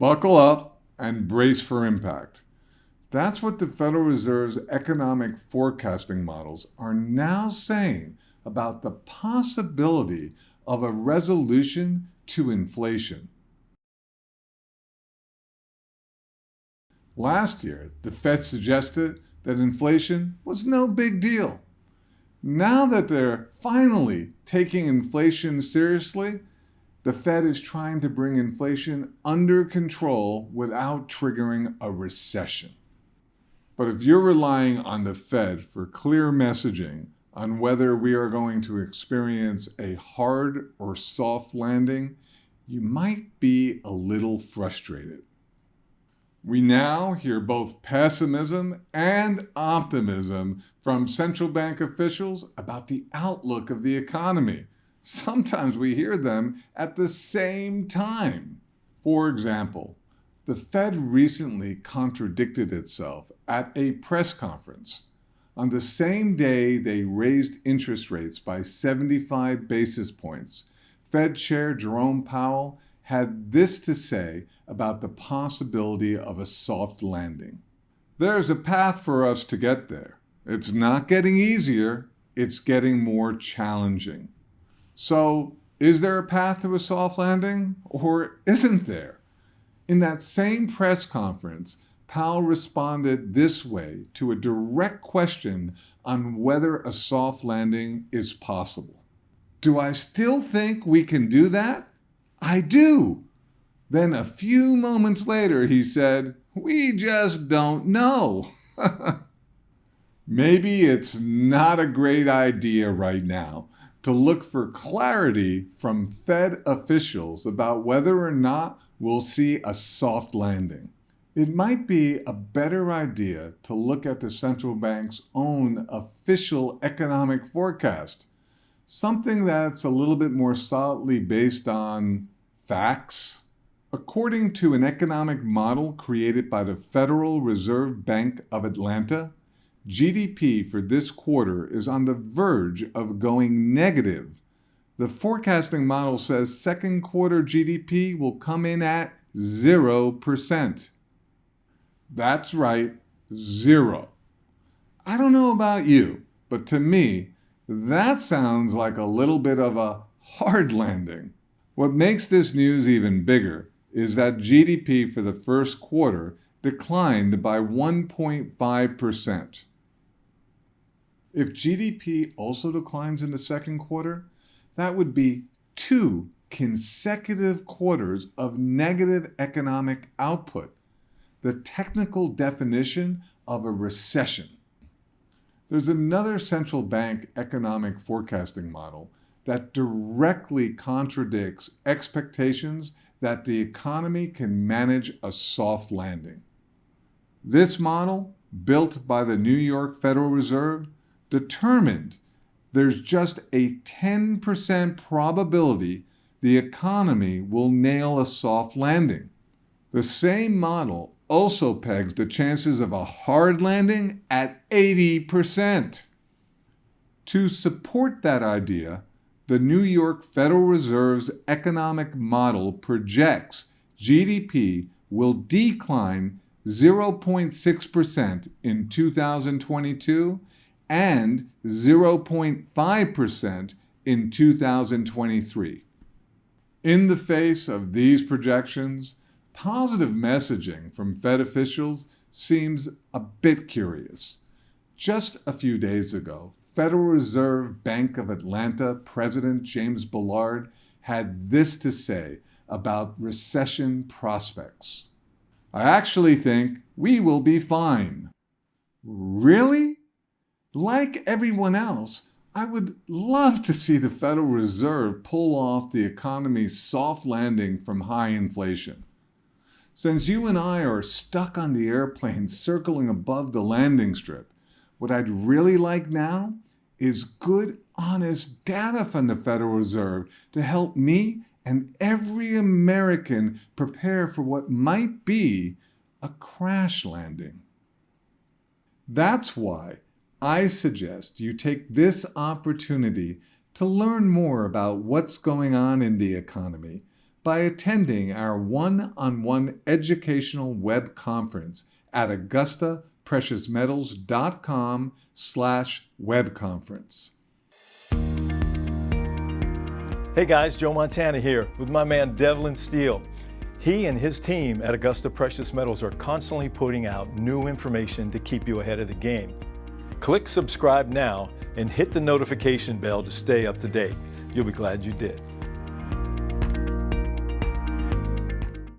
Buckle up and brace for impact. That's what the Federal Reserve's economic forecasting models are now saying about the possibility of a resolution to inflation. Last year, the Fed suggested that inflation was no big deal. Now that they're finally taking inflation seriously, the Fed is trying to bring inflation under control without triggering a recession. But if you're relying on the Fed for clear messaging on whether we are going to experience a hard or soft landing, you might be a little frustrated. We now hear both pessimism and optimism from central bank officials about the outlook of the economy. Sometimes we hear them at the same time. For example, the Fed recently contradicted itself at a press conference. On the same day they raised interest rates by 75 basis points, Fed Chair Jerome Powell had this to say about the possibility of a soft landing. There's a path for us to get there. It's not getting easier, it's getting more challenging. So, is there a path to a soft landing, or isn't there? In that same press conference, Powell responded this way to a direct question on whether a soft landing is possible. Do I still think we can do that? I do. Then a few moments later, he said, we just don't know. Maybe it's not a great idea right now to look for clarity from Fed officials about whether or not we'll see a soft landing. It might be a better idea to look at the central bank's own official economic forecast, something that's a little bit more solidly based on facts. According to an economic model created by the Federal Reserve Bank of Atlanta, GDP for this quarter is on the verge of going negative. The forecasting model says second quarter GDP will come in at 0%. That's right, 0. I don't know about you, but to me, that sounds like a little bit of a hard landing. What makes this news even bigger is that GDP for the first quarter declined by 1.5%. If GDP also declines in the second quarter, that would be 2 consecutive quarters of negative economic output, the technical definition of a recession. There's another central bank economic forecasting model that directly contradicts expectations that the economy can manage a soft landing. This model, built by the New York Federal Reserve, determined there's just a 10% probability the economy will nail a soft landing. The same model also pegs the chances of a hard landing at 80%. To support that idea, the New York Federal Reserve's economic model projects GDP will decline 0.6% in 2022 and 0.5% in 2023. In the face of these projections, positive messaging from Fed officials seems a bit curious. Just a few days ago, Federal Reserve Bank of Atlanta President James Bullard had this to say about recession prospects. I actually think we will be fine. Really? Like everyone else, I would love to see the Federal Reserve pull off the economy's soft landing from high inflation. Since you and I are stuck on the airplane circling above the landing strip, what I'd really like now is good, honest data from the Federal Reserve to help me and every American prepare for what might be a crash landing. That's why I suggest you take this opportunity to learn more about what's going on in the economy by attending our one-on-one educational web conference at AugustaPreciousMetals.com/webconference. Hey guys, Joe Montana here with my man Devlin Steele. He and his team at Augusta Precious Metals are constantly putting out new information to keep you ahead of the game. Click subscribe now and hit the notification bell to stay up to date. You'll be glad you did.